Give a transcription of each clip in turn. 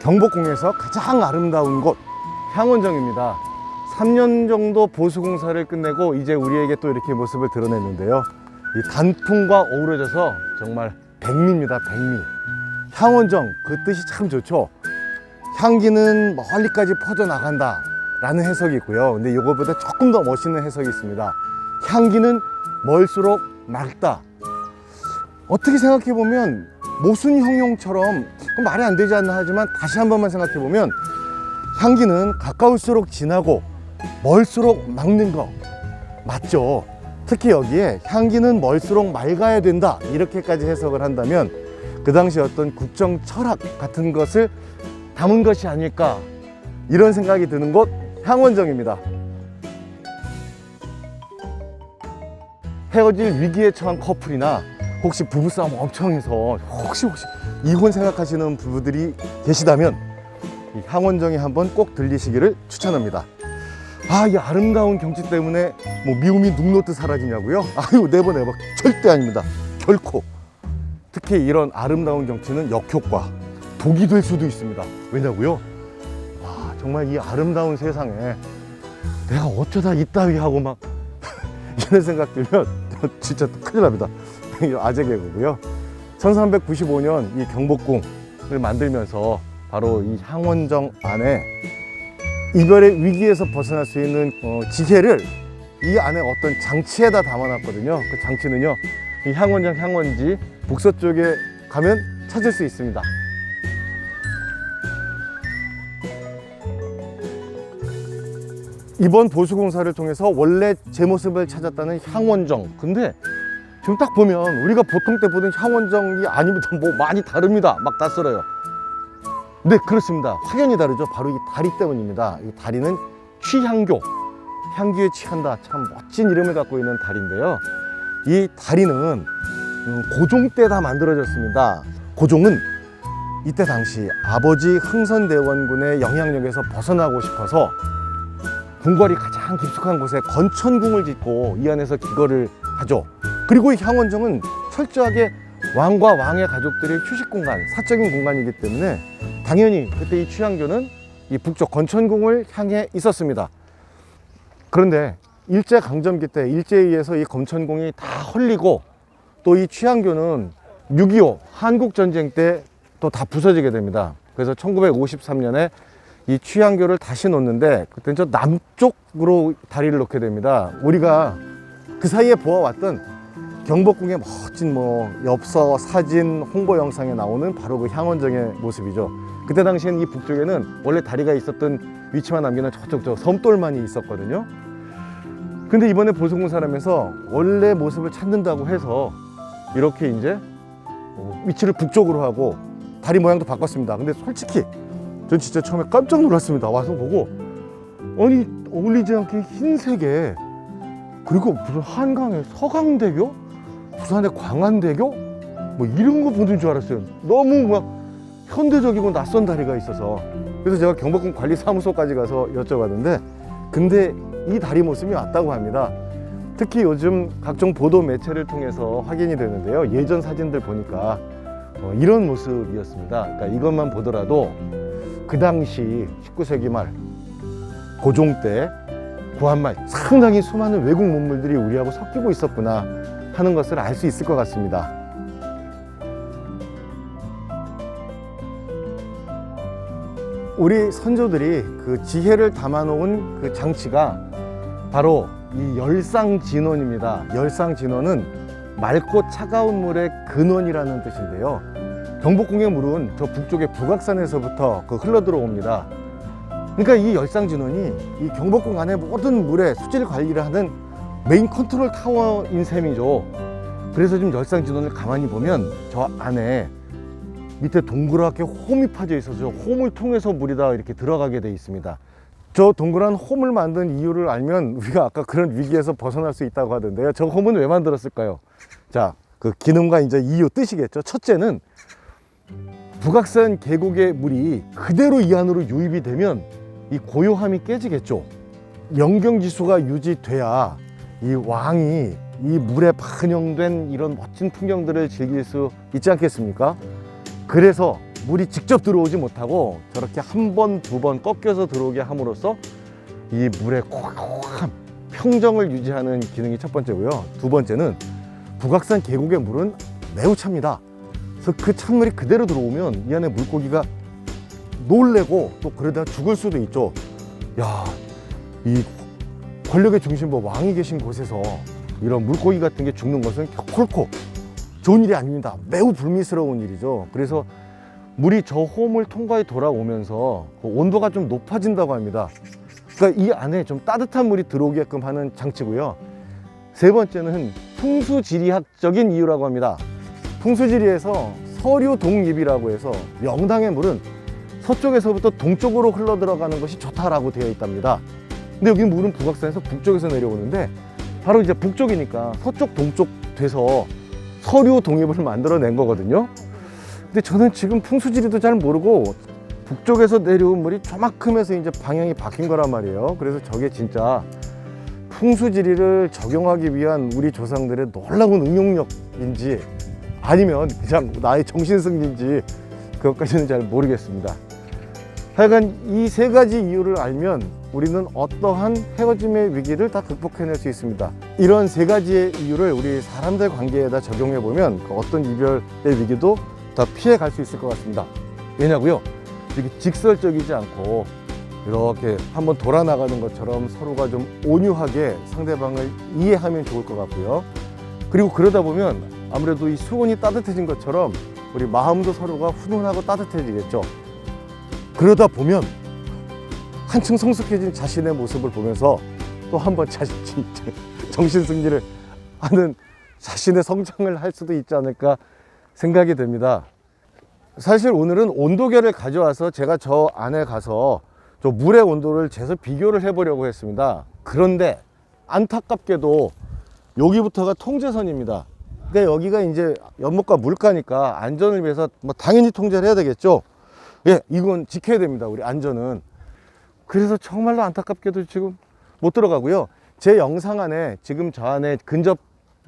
경복궁에서 가장 아름다운 곳 향원정입니다. 3년 정도 보수공사를 끝내고 이제 우리에게 또 이렇게 모습을 드러냈는데요. 이 단풍과 어우러져서 정말 백미입니다. 백미. 향원정, 그 뜻이 참 좋죠. 향기는 멀리까지 퍼져나간다 라는 해석이 있고요. 근데 이거보다 조금 더 멋있는 해석이 있습니다. 향기는 멀수록 맑다. 어떻게 생각해보면 모순형용처럼 말이 안 되지 않나 하지만 다시 한 번만 생각해보면 향기는 가까울수록 진하고 멀수록 맑는 거 맞죠? 특히 여기에 향기는 멀수록 맑아야 된다 이렇게까지 해석을 한다면 그 당시 어떤 국정 철학 같은 것을 담은 것이 아닐까 이런 생각이 드는 곳 향원정입니다. 헤어질 위기에 처한 커플이나 혹시 부부싸움 엄청 해서 혹시 이혼 생각하시는 부부들이 계시다면 이 향원정에 한번 꼭 들리시기를 추천합니다. 이 아름다운 경치 때문에 뭐 미움이 눈 놓듯 사라지냐고요? 아유, 네버 절대 아닙니다. 결코. 특히 이런 아름다운 경치는 역효과, 독이 될 수도 있습니다. 왜냐고요? 정말 이 아름다운 세상에 내가 어쩌다 이따위 하고 막 이런 생각 들면 진짜 큰일 납니다. 아재 개그고요. 1395년 이 경복궁을 만들면서 바로 이 향원정 안에 이별의 위기에서 벗어날 수 있는 지혜를 이 안에 어떤 장치에다 담아놨거든요. 그 장치는요, 이 향원정 향원지 북서쪽에 가면 찾을 수 있습니다. 이번 보수공사를 통해서 원래 제 모습을 찾았다는 향원정. 근데 지금 딱 보면 우리가 보통 때 보던 향원정이 아니면 뭐 많이 다릅니다. 막 낯설어요. 네, 그렇습니다. 확연히 다르죠. 바로 이 다리 때문입니다. 이 다리는 취향교, 향기에 취한다. 참 멋진 이름을 갖고 있는 다리인데요. 이 다리는 고종 때 다 만들어졌습니다. 고종은 이때 당시 아버지 흥선대원군의 영향력에서 벗어나고 싶어서 궁궐이 가장 깊숙한 곳에 건천궁을 짓고 이 안에서 기거를 하죠. 그리고 이 향원정은 철저하게 왕과 왕의 가족들의 휴식 공간, 사적인 공간이기 때문에 당연히 그때 이 취향교는 이 북쪽 건천궁을 향해 있었습니다. 그런데 일제강점기 때 일제에 의해서 이 건천궁이 다 헐리고 또 이 취향교는 6.25 한국전쟁 때 또 다 부서지게 됩니다. 그래서 1953년에 이 취향교를 다시 놓는데 그때는 저 남쪽으로 다리를 놓게 됩니다. 우리가 그 사이에 보아왔던 경복궁의 멋진 엽서, 사진, 홍보 영상에 나오는 바로 그 향원정의 모습이죠. 그때 당시엔 이 북쪽에는 원래 다리가 있었던 위치만 남기는 저쪽 저 섬돌만이 있었거든요. 근데 이번에 보수공사를 하면서 원래 모습을 찾는다고 해서 이렇게 이제 위치를 북쪽으로 하고 다리 모양도 바꿨습니다. 근데 솔직히 전 진짜 처음에 깜짝 놀랐습니다. 와서 보고 아니 어울리지 않게 흰색에 그리고 무슨 한강에 서강대교? 부산의 광안대교? 뭐 이런 거 보는 줄 알았어요. 너무 막 현대적이고 낯선 다리가 있어서. 그래서 제가 경복궁 관리사무소까지 가서 여쭤봤는데 근데 이 다리 모습이 왔다고 합니다. 특히 요즘 각종 보도 매체를 통해서 확인이 되는데요. 예전 사진들 보니까 이런 모습이었습니다. 그러니까 이것만 보더라도 그 당시 19세기 말 고종 때 구한말 상당히 수많은 외국 문물들이 우리하고 섞이고 있었구나 하는 것을 알 수 있을 것 같습니다. 우리 선조들이 그 지혜를 담아놓은 그 장치가 바로 이 열상진원입니다. 열상진원은 맑고 차가운 물의 근원이라는 뜻인데요. 경복궁의 물은 저 북쪽의 북악산에서부터 흘러 들어옵니다. 그러니까 이 열상진원이 이 경복궁 안에 모든 물의 수질 관리를 하는 메인 컨트롤 타워인 셈이죠. 그래서 지금 열상진원을 가만히 보면 저 안에 밑에 동그랗게 홈이 파져 있어서 홈을 통해서 물이 다 이렇게 들어가게 돼 있습니다. 저 동그란 홈을 만든 이유를 알면 우리가 아까 그런 위기에서 벗어날 수 있다고 하던데요. 저 홈은 왜 만들었을까요? 자, 그 기능과 이제 이유 뜻이겠죠. 첫째는 북악산 계곡의 물이 그대로 이 안으로 유입이 되면 이 고요함이 깨지겠죠. 영경지수가 유지돼야 이 왕이 이 물에 반영된 이런 멋진 풍경들을 즐길 수 있지 않겠습니까? 그래서 물이 직접 들어오지 못하고 저렇게 한 번, 두 번 꺾여서 들어오게 함으로써 이 물의 고요한 평정을 유지하는 기능이 첫 번째고요. 두 번째는 북악산 계곡의 물은 매우 찹니다. 그래서 그 찬물이 그대로 들어오면 이 안에 물고기가 놀래고 또 그러다 죽을 수도 있죠. 야, 이 권력의 중심부 왕이 계신 곳에서 이런 물고기 같은 게 죽는 것은 결코 좋은 일이 아닙니다. 매우 불미스러운 일이죠. 그래서 물이 저 홈을 통과해 돌아오면서 그 온도가 좀 높아진다고 합니다. 그러니까 이 안에 좀 따뜻한 물이 들어오게끔 하는 장치고요. 세 번째는 풍수지리학적인 이유라고 합니다. 풍수지리에서 서류 동입이라고 해서 명당의 물은 서쪽에서부터 동쪽으로 흘러 들어가는 것이 좋다라고 되어 있답니다. 근데 여기 물은 북악산에서 북쪽에서 내려오는데 바로 이제 북쪽이니까 서쪽 동쪽 돼서 서류 동입을 만들어낸 거거든요. 근데 저는 지금 풍수지리도 잘 모르고 북쪽에서 내려온 물이 저만큼에서 이제 방향이 바뀐 거란 말이에요. 그래서 저게 진짜 풍수지리를 적용하기 위한 우리 조상들의 놀라운 응용력인지 아니면 그냥 나의 정신승리인지 그것까지는 잘 모르겠습니다. 하여간 이 세 가지 이유를 알면 우리는 어떠한 헤어짐의 위기를 다 극복해낼 수 있습니다. 이런 세 가지의 이유를 우리 사람들 관계에다 적용해 보면 그 어떤 이별의 위기도 다 피해 갈 수 있을 것 같습니다. 왜냐고요? 이렇게 직설적이지 않고 이렇게 한번 돌아 나가는 것처럼 서로가 좀 온유하게 상대방을 이해하면 좋을 것 같고요. 그리고 그러다 보면 아무래도 이 수온이 따뜻해진 것처럼 우리 마음도 서로가 훈훈하고 따뜻해지겠죠. 그러다 보면 한층 성숙해진 자신의 모습을 보면서 또 한 번 정신승리를 하는 자신의 성장을 할 수도 있지 않을까 생각이 됩니다. 사실 오늘은 온도계를 가져와서 제가 저 안에 가서 저 물의 온도를 재서 비교를 해보려고 했습니다. 그런데 안타깝게도 여기부터가 통제선입니다. 그러니까 여기가 이제 연못과 물가니까 안전을 위해서 뭐 당연히 통제를 해야 되겠죠. 예, 이건 지켜야 됩니다. 우리 안전은. 그래서 정말로 안타깝게도 지금 못 들어가고요. 제 영상 안에 지금 저 안에 근접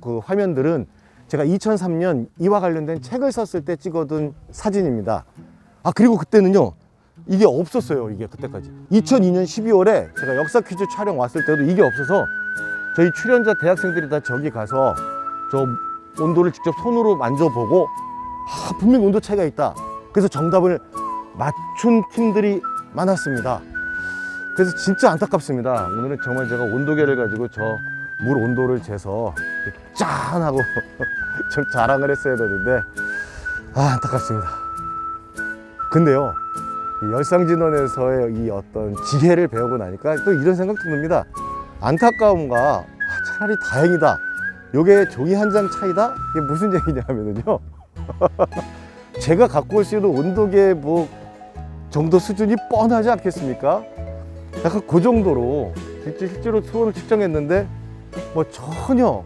그 화면들은 제가 2003년 이와 관련된 책을 썼을 때 찍어둔 사진입니다. 아, 그리고 그때는요, 이게 없었어요. 이게 그때까지 2002년 12월에 제가 역사 퀴즈 촬영 왔을 때도 이게 없어서 저희 출연자 대학생들이 다 저기 가서 저 온도를 직접 손으로 만져보고 분명히 온도 차이가 있다. 그래서 정답을 맞춘 팀들이 많았습니다. 그래서 진짜 안타깝습니다. 오늘은 정말 제가 온도계를 가지고 저 물 온도를 재서 짠 하고 좀 자랑을 했어야 되는데 안타깝습니다. 근데요, 이 열상진원에서의 이 어떤 지혜를 배우고 나니까 또 이런 생각도 듭니다. 안타까움과 차라리 다행이다, 요게 종이 한 장 차이다? 이게 무슨 얘기냐면요 제가 갖고 올 수 있는 온도계 뭐 정도 수준이 뻔하지 않겠습니까? 약간 그 정도로 실제로 수온을 측정했는데 뭐 전혀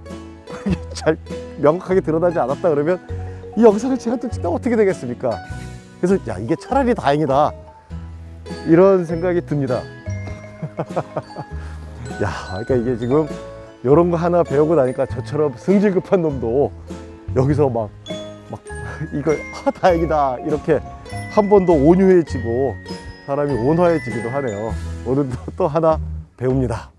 잘 명확하게 드러나지 않았다 그러면 이 영상을 제가 또 찍다 어떻게 되겠습니까? 그래서 야, 이게 차라리 다행이다, 이런 생각이 듭니다. 야, 그러니까 이게 지금 이런 거 하나 배우고 나니까 저처럼 성질 급한 놈도 여기서 막 이걸 다행이다 이렇게 한 번 더 온유해지고 사람이 온화해지기도 하네요. 오늘도 또 하나 배웁니다.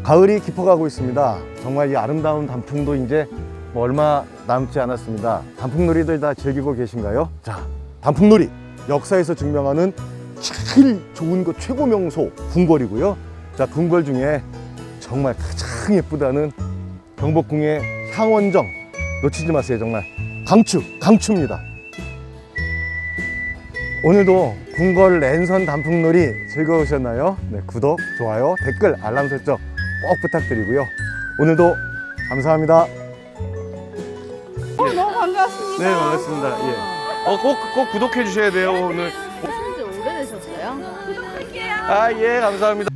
가을이 깊어가고 있습니다. 정말 이 아름다운 단풍도 이제 뭐 얼마 남지 않았습니다. 단풍놀이들 다 즐기고 계신가요? 자, 단풍놀이 역사에서 증명하는 제일 좋은 곳 최고 명소 궁궐이고요. 자, 궁궐 중에 정말 가장 예쁘다는 경복궁의 향원정 놓치지 마세요. 정말 강추입니다. 오늘도 궁궐 랜선 단풍놀이 즐거우셨나요? 네, 구독, 좋아요, 댓글, 알람 설정 꼭 부탁드리고요. 오늘도 감사합니다. 너무 반갑습니다. 네, 반갑습니다. 예. 꼭 구독해 주셔야 돼요. 오늘. 하신 지 오래되셨어요? 예, 감사합니다.